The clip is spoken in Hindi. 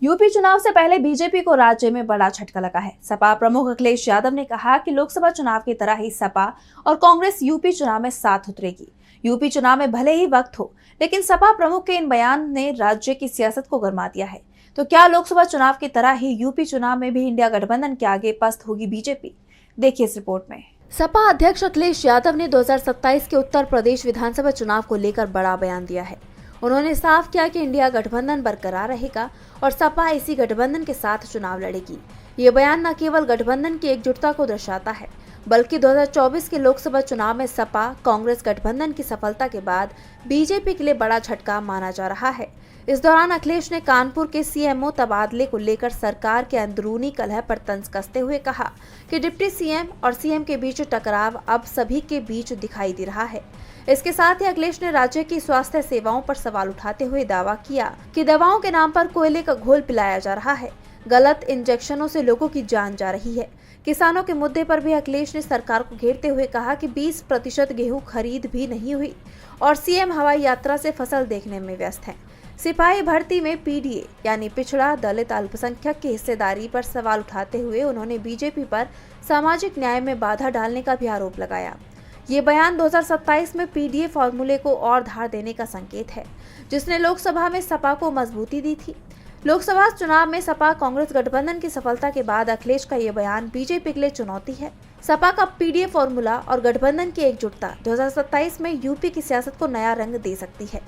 यूपी चुनाव से पहले बीजेपी को राज्य में बड़ा झटका लगा है। सपा प्रमुख अखिलेश यादव ने कहा कि लोकसभा चुनाव की तरह ही सपा और कांग्रेस यूपी चुनाव में साथ उतरेगी। यूपी चुनाव में भले ही वक्त हो, लेकिन सपा प्रमुख के इन बयान ने राज्य की सियासत को गरमा दिया है। तो क्या लोकसभा चुनाव की तरह ही यूपी चुनाव में भी इंडिया गठबंधन के आगे पस्त होगी बीजेपी? देखिए इस रिपोर्ट में। सपा अध्यक्ष अखिलेश यादव ने 2027 के उत्तर प्रदेश विधानसभा चुनाव को लेकर बड़ा बयान दिया है। उन्होंने साफ किया कि इंडिया गठबंधन बरकरार रहेगा और सपा इसी गठबंधन के साथ चुनाव लड़ेगी। ये बयान न केवल गठबंधन की एकजुटता को दर्शाता है, बल्कि 2024 के लोकसभा चुनाव में सपा कांग्रेस गठबंधन की सफलता के बाद बीजेपी के लिए बड़ा झटका माना जा रहा है। इस दौरान अखिलेश ने कानपुर के सीएमओ तबादले को लेकर सरकार के अंदरूनी कलह पर तंज कसते हुए कहा कि डिप्टी सीएम और सीएम के बीच टकराव अब सभी के बीच दिखाई दे रहा है। इसके साथ ही अखिलेश ने राज्य की स्वास्थ्य सेवाओं पर सवाल उठाते हुए दावा किया कि दवाओं के नाम पर कोयले का घोल पिलाया जा रहा है, गलत इंजेक्शनों से लोगों की जान जा रही है। किसानों के मुद्दे पर भी अखिलेश ने सरकार को घेरते हुए कहा कि 20% गेहूं खरीद भी नहीं हुई और सीएम हवाई यात्रा से फसल देखने में व्यस्त हैं। सिपाही भर्ती में पीडीए यानी पिछड़ा दलित अल्पसंख्यक की हिस्सेदारी पर सवाल उठाते हुए उन्होंने बीजेपी पर सामाजिक न्याय में बाधा डालने का भी आरोप लगाया। ये बयान 2027 में पीडीए फॉर्मूले को और धार देने का संकेत है, जिसने लोकसभा में सपा को मजबूती दी थी। लोकसभा चुनाव में सपा कांग्रेस गठबंधन की सफलता के बाद अखिलेश का ये बयान बीजेपी के लिए चुनौती है। सपा का पीडीए फॉर्मूला और गठबंधन की एकजुटता 2027 में यूपी की सियासत को नया रंग दे सकती है।